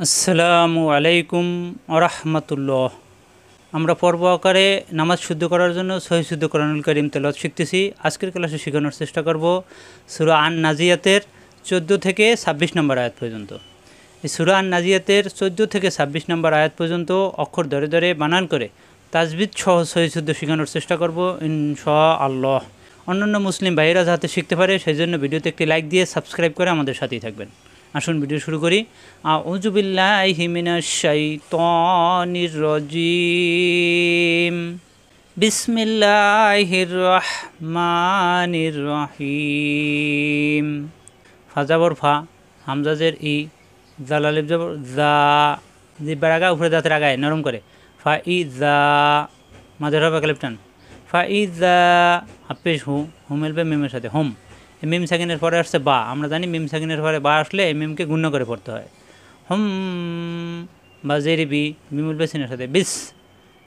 আসসালামু আলাইকুম আরহামতুল্লাহ। আমরা পর্ব আকারে নামাজ শুদ্ধ করার জন্য সহি শুদ্ধ কোরআনুল কারীম তেলাওয়াত শিখতেছি। আজকের ক্লাসে শেখানোর চেষ্টা করব সূরা আন নাজিয়াতের 14 থেকে 26 নম্বর আয়াত পর্যন্ত। এই সূরা আন নাজিয়াতের 14 থেকে 26 নম্বর আয়াত পর্যন্ত অক্ষর ধরে ধরে বানান করে তাজবিদ সহ সহি শুদ্ধ শেখানোর চেষ্টা করব ইনশাআল্লাহ। অন্যান্য মুসলিম ভাইয়েরা যাতে শিখতে পারে সেই জন্য ভিডিওতে একটি লাইক দিয়ে সাবস্ক্রাইব করে আমাদের সাথেই থাকবেন। আসুন ভিডিও শুরু করি। আউযু বিল্লাহি মিনাশ শাইতানির রাজিম। বিসমিল্লাহির রহমানির রহিম। ফাজাবর ফা, হামজাজের ই, জাল আলিফ জবর জা, জিব্বার আগা উপরে দাঁতের আগায় নরম করে। ফা ই জা, মাঝের হবে কালিফ টান। ফা ই জা হাফেজ হু, হু মিলবে মিমের সাথে হোম। এই মিম সাকিনের পরে আসছে বা, আমরা জানি মিম সাকিনের পরে বা আসলে এই মিমকে গুণ্য করে পড়তে হয়। হুম বা জেরি বি, মিম উঠবে সিনের সাথে। বিস,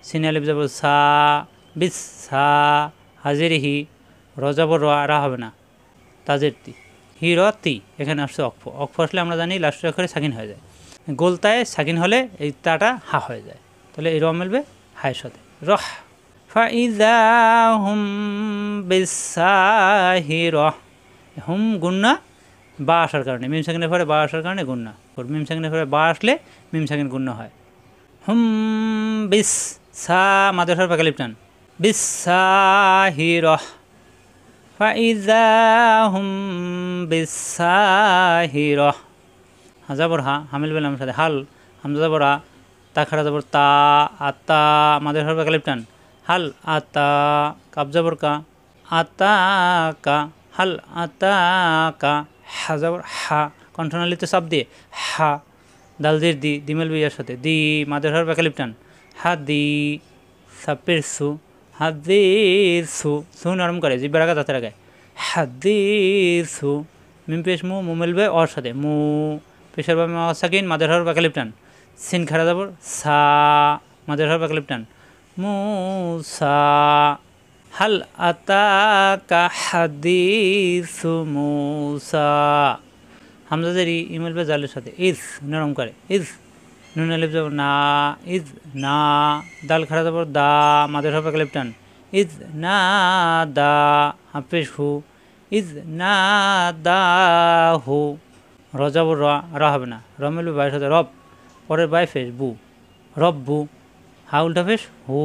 সিনে আলিফ যাব সা, বিস সা। হাজির হি, রজাবর রা হবে না, তাজের তি, হি র তি। এখানে আসছে অক্ফ। অক্ফ আসলে আমরা জানি লাস্টের অক্ষরে সাকিন হয়ে যায়। গোলতায় সাকিন হলে এই তাটা হা হয়ে যায়, তাহলে এই র মিলবে হায়ের সাথে। রহ ফাইদা হুম বিসাহির। হুম গুন্না বা আসার কারণে, মিম সাকিনের পরে বা আসার কারণে গুন্না। মিম সাকিনের পরে বা আসলে মিম সাকিন গুন্না হয়। হুম বিস সা, মাদ্রাসার পাকালিপ টান। বিসাহির। ফাইদা হুম বিসাহির। হাজাবর হা, হামিল বেলাম সাথে হাল, হামজা যাবর আ, তা খারা যাবর তা, আতা, মাদ্রাসার পাকালিপ টান। হাল আতা, কাব যাবর কা, আতা কা, হাল আতা কা। হাজাবর হা, কণ্ঠনালীতে চাপ দিয়ে হা, দালজির দি, দিমেল বিয়ার সাথে দি, মাদ্রাসার পাকালিপ টান। হা দি, সাপের সু, হাদির সু, সু নরম করে জিব্বার আগা দাঁতের আগায়। হাদির সু, মিম পেশ মু, মু মিলবে ওর সাথে মু, পেশার বা সাকিন, মাদ্রাসার পাকালিপ টান। সিন খারা যাবর সা, মাদ্রাসার পাকালিপ টান। মুসা। হাল আতাকা হাদিসু মুসা। হামজাদের ই মিলবে জালের সাথে ইজ, নরম করে ইজ। নুন আলিফ যাব না, ইজ না। দাল খারা যাব দা, মাদের হবে কালিফ টান। ইজ না দা, হাফেজ হু, ইজ না দা হু। রজাব রা হবে না, র মিলবে বাইয়ের সাথে রব, পরের বাই ফেস বু, রব বু। হা উল্টা ফেস হু,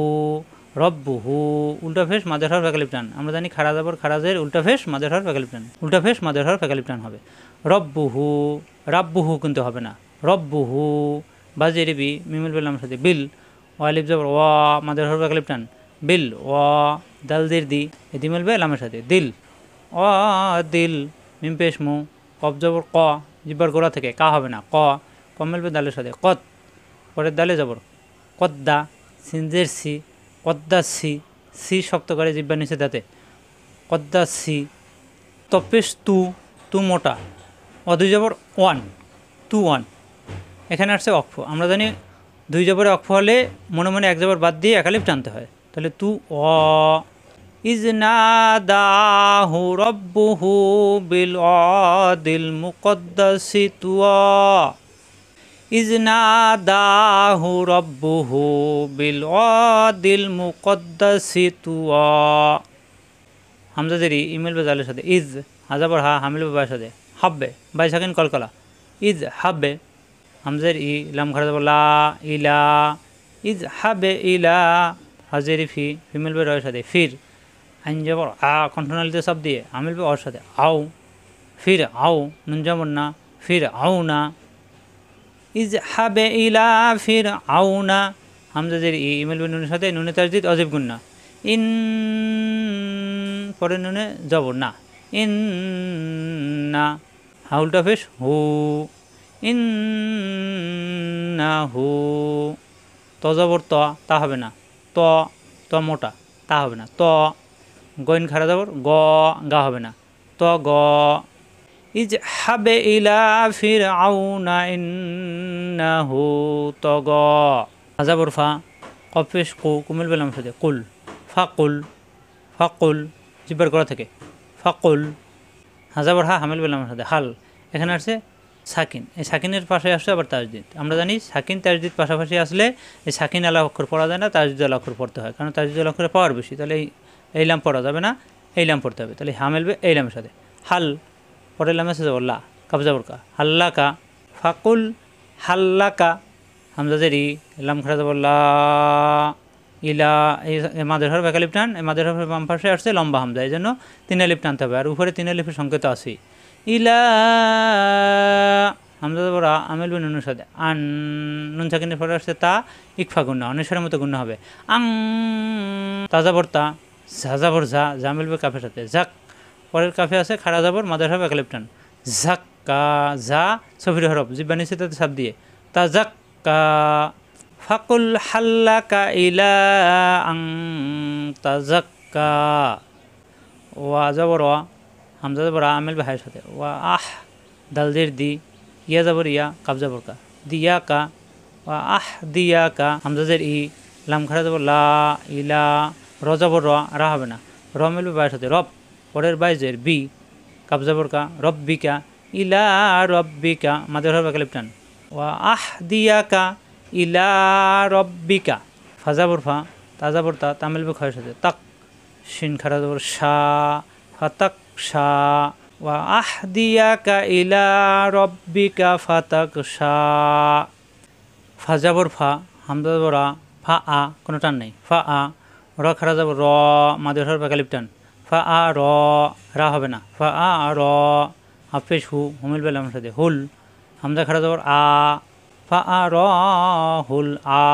রব্বু হু, উল্টা ফেস মাদের হওয়ার ফ্যাকালিপ টান। আমরা জানি খারা যাবর খারাজের উল্টা ফেস মাদের হওয়ার ফ্যাকালিপ টান, উল্টা ফেস মাদের হওয়ার ফ্যাকালিপ টান হবে। রব্বু হু, রাব্বু হু কিন্তু হবে না, রব্বু হু। বাজেরি বি, মিমিল বেলামের সাথে বিল, ওয়ালিফ যাবর ওয়া, মাদের হওয়ার ফ্যাকালিপ টান। বিল ওয়া, দালদের দি, এদি মিলবে লামের সাথে দিল। অ দিল, মিম পেশ মু, কব যাবর ক, জিব্বার গোড়া থেকে কা হবে না ক, ক মিলবে দালের সাথে কত, পরের দালে যাবর কদ্দা, সিনজের সি, কদ্দাসি, সি শক্ত করে জিব্বার নিচে দাঁতে, কদ্দাসি। তপেশ তু, তু মোটা, অদুই যাবর ওয়ান, তু ওয়ান। এখানে আসছে অক্ষ। আমরা জানি দুই জবরে অক্ষ হলে মনে মনে এক জবর বাদ দিয়ে একালিফ টানতে হয়, তাহলে তু অ। ইজনাদাহু রব্বুহু বিল অদিল মুকদ্দাসি তুয়া। ইজনাদাহু রব্বুহু বিল অদিল মুকদ্দাসি তুয়া। হামজাদেরই ইমেল বেজালের সাথে ইজ, হাজাবর হা, হামিল বাবার সাথে হাব্বে, বাই সাকিন কলকলা, ইজ হাব্বে। হামজের ই, লাম খারা যাব লা, ইলা, ইজ হাবে ইলা। হাজের ফি, ফিমেল বে রয়ের সাথে ফির। আইন যাবর আ, কণ্ঠনালীতে সব দিয়ে হামিল বে ওর সাথে আও, ফির আও। নুন যাবর না, ফির আও না। ইজ হাবে ইলা ফির আও না। হামজাদের ই, ইমেল বে নুনের সাথে নুনে তাজদিদ অজিব গুন্না। ইন, পরে নুনে যাবর না, ইন না। হাউলটা ফেস হু, ইন না হু। ত যাবর ত, তা হবে না, ত, ত মোটা, তা হবে না ত। গইন খারা যাবর গ, গা হবে না, ত গ। ইজ হাবে ইলা ফির আউ না ইন্নাহু তগ। হাজাবর ফা, কফেশ কু, কুমিল বেলাম সাথে কুল, ফাকুল, ফাকুল জিব্বার করা থেকে ফাকুল। হাজাবর হা, হামিল বেলামের সাথে হাল। এখানে আসছে সাকিন, এই সাকিনের পাশে আসছে আবার তাজদিদ। আমরা জানি সাকিন তাজদিদ পাশাপাশি আসলে এই সাকিন আলা অক্ষর পড়া যায় না, তাজদিদ আলা অক্ষর পড়তে হয়, কারণ তাজদিদ আলা অক্ষরের পাওয়ার বেশি। তাহলে এই লাম পড়া যাবে না, এই লাম পড়তে হবে। তাহলে হা মিলবে এই লামের সাথে। হাল পরের লামে আছে যাব লা, কাবজা বরকা, হাল্লাকা। ফাকুল হাল্লাকা, হামজাজের ই, লাম খাড়া যাব লা, ইলা। এই মাদের হরফ এক আলিফ টান, এই মাদের হরফের বাম পাশে আসছে লম্বা হামজা, এই জন্য 3 আলিফ টানতে হবে, আর উপরে 3 আলিফের সংকেত আছে। ইলা হামজা যাব রা, আমেল বি নুনের সাথে, আন নুন সাকিনের পরে আসছে তা, ইকফা গুন্না, অনেশ্বরের মতো গুন্না হবে। আং তাজা বর্তা, ঝাজাবর ঝা, ঝা মিলবে কাফের সাথে। ঝাক পরের কাফে আছে খাড়া যাবর, মাদের হরফ এক আলিফ টান। ঝাক্কা, ঝা সফির হরফ, জিব্বা নিচে তাতে চাপ দিয়ে, তা ঝাক্কা। ফাকুল হাল্লাকা ইলা আং তাজাক্কা। ওয়া যাবর ওয়া, হামজা যাবর আ, আমেল ভাইয়ের সাথে। ওয়া আহ দালদের দি, ইয়া যাবর ইয়া, কাবজা বরকা, দিয়া কা। ওয়া আহ দিয়া কা, হামজাজের ই, লাম খাড়া যাবর লা, ইলা। র যাবর র, রা হবে না, র মিলবে ভাইয়ের সাথে। রব পরের বাইজের বি, কাবজা বরকা, রব্বিকা, ইলা রব্বিকা, মাদের হরফ এক আলিফ টান। ওয়া আহ দিয়া কা ইলা রব্বিকা। ফাজাবর ফা, তাজাবর তা, তামিল বে খয়ের সাথে। তাক শিন খাড়া যাবর শা, ফাতাক শা। ওয়া আহ দিয়া কা ইলা রব্বিকা ফাতাক শা। ফাজাবর ফা, হামজা যাবর আ, ফা আ, কোনো টান নেই, ফা আ। র খাড়া যাবর র, মাদের হরফ এক আলিফ টান। ফা আ র, রা হবে না, ফা আ র। হাফেজ হু, হুমিল বেলামের সাথে। হুল হামজা খাড়া যাবর আ, ফা আ র হুল আ।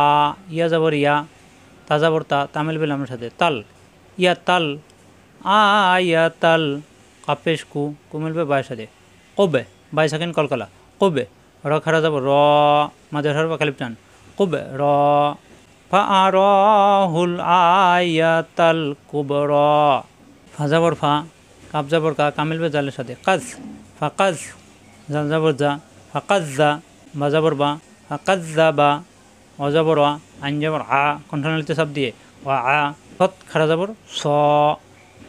ইয়া যাবর ইয়া, তা যাবর তা, তামিল বেলামের সাথে। তাল ইয়া তাল, আ ইয়া তাল। কাপেশ কু, কুমিল বে বায়ের সাথে। কবে বাই সাকিন কলকলা, কবে। র খাড়া যাবর র, মাদের হরফ এক আলিফ টান। কবে র, ফা আ র হুল আ ইয়া তাল কুবর। ফাজাবর ফা, কাব যাবর কা, কামিল বে জালের সাথে। কাজ ফাকাজ, জাল যাবর যা, ফাকাজ যা। বা যাবর বা, ফাকাজ যা বা। অজাবর আ, আইন যাবর আ, কণ্ঠনালীতে চাপ দিয়ে। ও আ সৎ খাড়া যাবর স,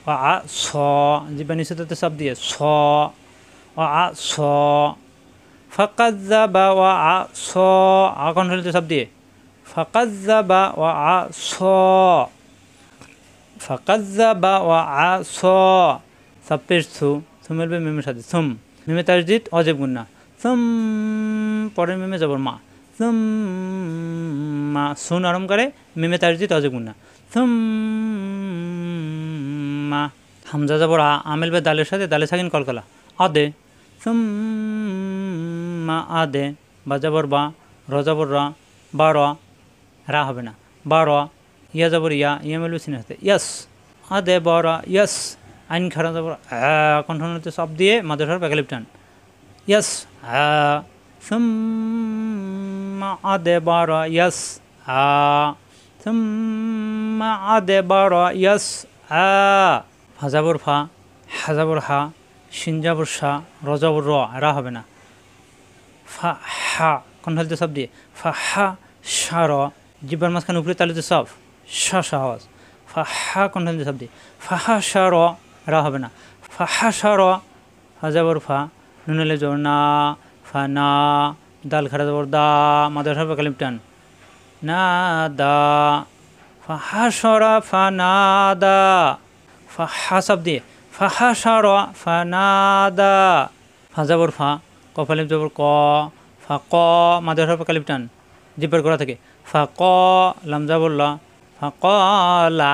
ও আ স। জিব্বা নিচে তাতে চাপ দিয়ে স, ও আ স। ফাকাজ যা বা ও আ স, আ কণ্ঠনালীতে চাপ দিয়ে। ফাকাজ যা বা ও আ স, ফাকাজ্জাবা ওয়া আস। সাপ্পের থু, থুমের বে মিমের সাথে। থুম মিমে তাজদিদ অজেব গুন্না। থুম পরের মিমে যাবর মা, থুম মা। সুন আরম করে, মিমে তাজদিদ অজেব গুন্না। থুম মা। হামজা যাবর আ, আমেল বে দালের সাথে, দালে সাকিন কলকলা। আদে থুম মা আদে। বা যাবর বা, র যাবর রা, বা র, রা হবে না, বা র। ইয়া যাবর ইয়া, ইয়া মেলবে সিনের সাথে। ইয়াস আদে বরা ইয়াস। আইন খাড়া যাবর কণ্ঠনালীতে চাপ দিয়ে, মাদের হরফ এক আলিফ টান। ইয়াস সুম্মা আদে বরা ইয়াস আ, সুম্মা আদে বরা ইয়াস আ। ফাজাবর ফা, হাজাবর হা, শিন যাবর শা, র যাবর র, রা হবে না, ফা হা কণ্ঠনালীতে চাপ দিয়ে। ফা হা সা র, জিব্বার মাঝখানে উপরে তালুতে চাপ, শা শা আওয়াজ। ফাহা কণ্ঠনালীতে চাপ দিয়ে। ফাহা সা র, রা হবে না, ফাহা সা র। ফাজাবর ফা, নুনালে জোর না, ফা না। দাল খাড়া যাবর দা, মাদের হরফ এক আলিফ টান। না দা, ফাহা সরা ফা না দা। ফাহা চাপ দিয়ে। ফাহা সা র, ফা না দা। ফাজাবর ফা, কফ আলিফ যাবর ক, ফা ক, মাদের হরফ এক আলিফ টান, জিব্বার করা থাকে। ফা ক লাম যাবর লা, ফা ক লা।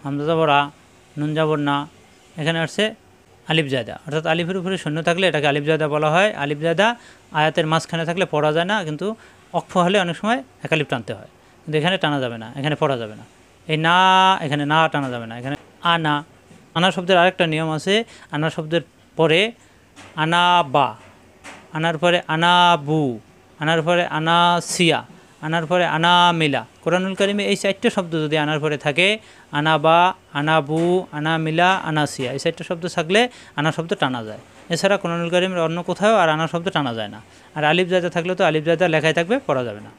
হামজা যাবর আ, নুন যাবর না। এখানে আসছে আলিফ জায়দা, অর্থাৎ আলিফের উপরে শূন্য থাকলে এটাকে আলিফ জায়দা বলা হয়। আলিফ জায়দা আয়াতের মাঝখানে থাকলে পড়া যায় না, কিন্তু অক্ষ হলে অনেক সময় এক আলিফ টানতে হয়, কিন্তু এখানে টানা যাবে না, এখানে পড়া যাবে না। এই না, এখানে না টানা যাবে না, এখানে আনা। আনা শব্দের আরেকটা নিয়ম আছে, আনা শব্দের পরে আনা বা, আনার পরে আনা বু, আনার পরে আনা সিয়া, আনার পরে আনা মিলা। কোরআনুল কারিমে এই 4টে শব্দ যদি আনার পরে থাকে, আনা বা, আনা বু, আনা মিলা, আনা সিয়া, এই 4টে শব্দ থাকলে আনা শব্দ টানা যায়। এছাড়া কোরআনুল কারিমের অন্য কোথাও আর আনা শব্দ টানা যায় না। আর আলিফ জায়দা থাকলে তো আলিফ জায়দা লেখাই থাকবে, পড়া যাবে না,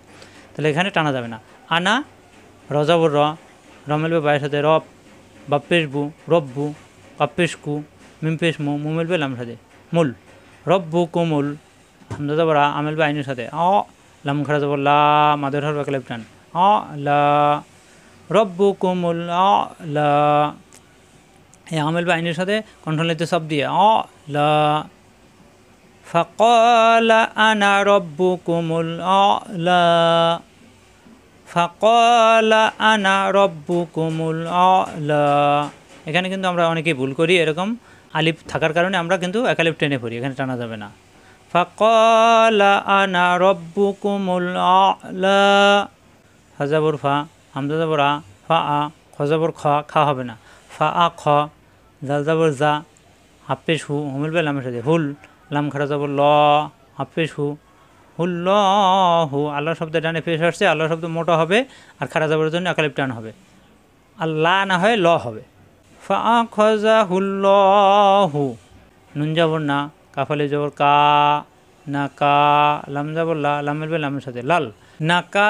তাহলে এখানে টানা যাবে না। আনা রজাবর র, রমেলবে বায়ের সাথে। রব বাপ্পেশ বু, রব্বু। কাপ্পেশ কু, মিমপেশ মু, মুমেলবে লামের সাথে। মূল রব্বু কুমুল, হামজা জবর আ আ মিলবে আইনের সাথে অ লাম খারা জবর লা মাদের হরফ একালিফ টান অ লা রব্বুকুমুল আ লা এই আ মিলবে আইনের সাথে কণ্ঠলিত সব দিয়ে অ লা ফাকালা আনা রব্বুকুমুল আ লা ফাকালা আনা রব্বুকুমুল আ লা। এখানে কিন্তু আমরা অনেকেই ভুল করি, এরকম আলিফ থাকার কারণে আমরা কিন্তু একালিফ টেনে পড়ি, এখানে টানা যাবে না। ফাকালা আনা রব্বুকুমুল আ'লা ফা জবর ফা হামজা জবর আ ফা আ খ জবর খ খা হবে না ফা আ খ জাল জবর জা হাফেশ হু হুমিল বে লামের সাথে হুল লাম খারা জবর ল হাফেশ হু হুল্লাহু আল্লাহ শব্দ ডানে পেশ আসছে, আল্লাহ শব্দ মোটা হবে আর খারা জবরের জন্য একালিফ টান হবে, আল্লাহ না হয় ল হবে। ফা খজা হুল্লাহু নুন জবর না কাফালে জবর কা না কা লাম জবর লা লাম মিলবে লামের সাথে লাল না কা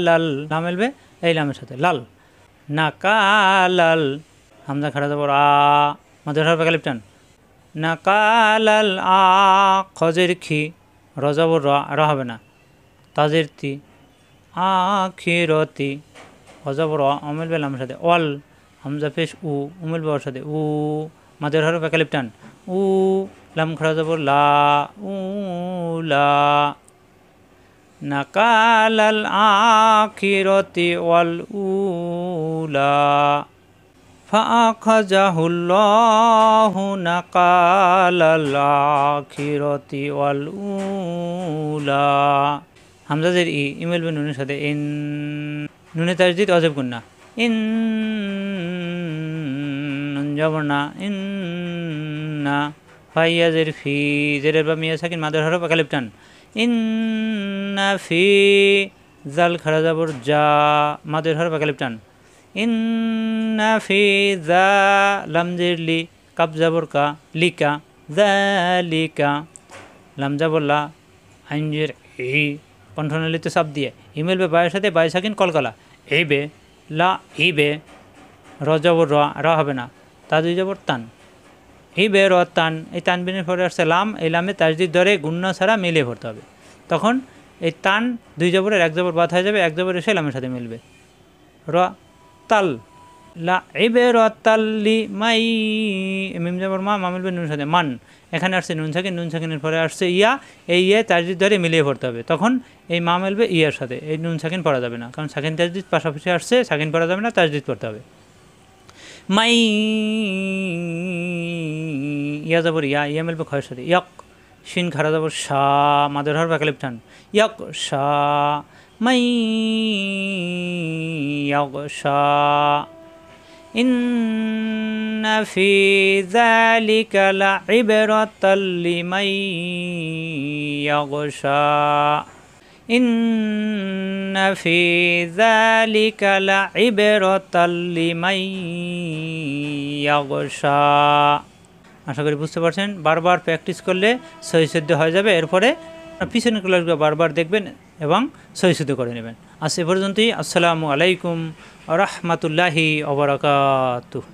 লাল লাম মিলবে এই লামের সাথে লাল না কা লাল হামজা খাড়া জবর আ মাদের হরফ একালিফ টান না কা লাল আ খজের খি র জবর র হবে না তাজের তি আখিরতি হজবর অ মিলবে লামের সাথে ওয়াল হামজা পেশ উ মিলবে ওর সাথে উ মাদের হরফ একালিফ টান উ লাম খাড়া জবর লা উ লা নাকালাল আখিরতি ওয়াল উলা ফাআখাযাহুল্লাহু নাকালাল আখিরতি ওয়াল উলা। হামজা জের ই মিলবে নুনের সাথে ইন নুনে তাজদীদ অজব গুন্না ইন নুন জবর না ইন না ফাইয়া জের ফি জেরের বা মিয়া সাকিন মাদের হরফ একালিফ টান ইন্না ফি জাল খাড়া জবর জা মাদের হরফ একালিফ টান ইন্না ফি জা লাম জের লি কাব জবর কা লিকা যালিকা লাম জবর লা আইন জের ই কণ্ঠনালীতে চাপ দিয়ে ইমেল বে বায়ের সাথে বাই সাকিন কলকলা এই বে লা ই বে র জবর র হবে না তা দুই জবর তান ই বে র তান এই তানবিনের পরে আসছে লাম এই লামে তাজদিদ ধরে গুণ্য ছাড়া মিলিয়ে পড়তে হবে, তখন এই তান দুই জবরের এক জবর বাদ হয়ে যাবে, এক জবর এসে লামের সাথে মিলবে র তাল লা ই বে র তাল্লি মাই মিম জবর মা মিলবে নুনের সাথে মান এখানে আসছে নুন সাকিনের পরে আসছে ইয়া এই ইয়ে তাজদিদ ধরে মিলিয়ে পড়তে হবে, তখন এই মা মিলবে ইয়ার সাথে, এই নুন সাকিন পড়া যাবে না কারণ সাকিন তাজদিদ পাশাপাশি আসছে, সাকিন পড়া যাবে না তাজদিদ পড়তে হবে। মাই ইয়া যাবর ইয়া মিলবে খয়ের সাথে ইয়ক শিন খারা যাবর শা মাদের হরফ একালিফ টান ইয়ক শা মাই ইয়ক শা ইন্না ফি যালিকা লাইবরাতাল লিমান ইয়াগশা ইন্না ফি যালিকা লাইবরাতাল লিমান ইয়াগশা। আশা করি বুঝতে পারছেন, বারবার প্র্যাকটিস করলে সহিশুদ্ধ হয়ে যাবে, এরপরে পিছনের ক্লাসগুলো বারবার দেখবেন এবং সহিশুদ্ধ করে নেবেন। আজ এ পর্যন্তই। আসসালামু আলাইকুম ওয়া রাহমাতুল্লাহি ওয়া বারাকাতুহু।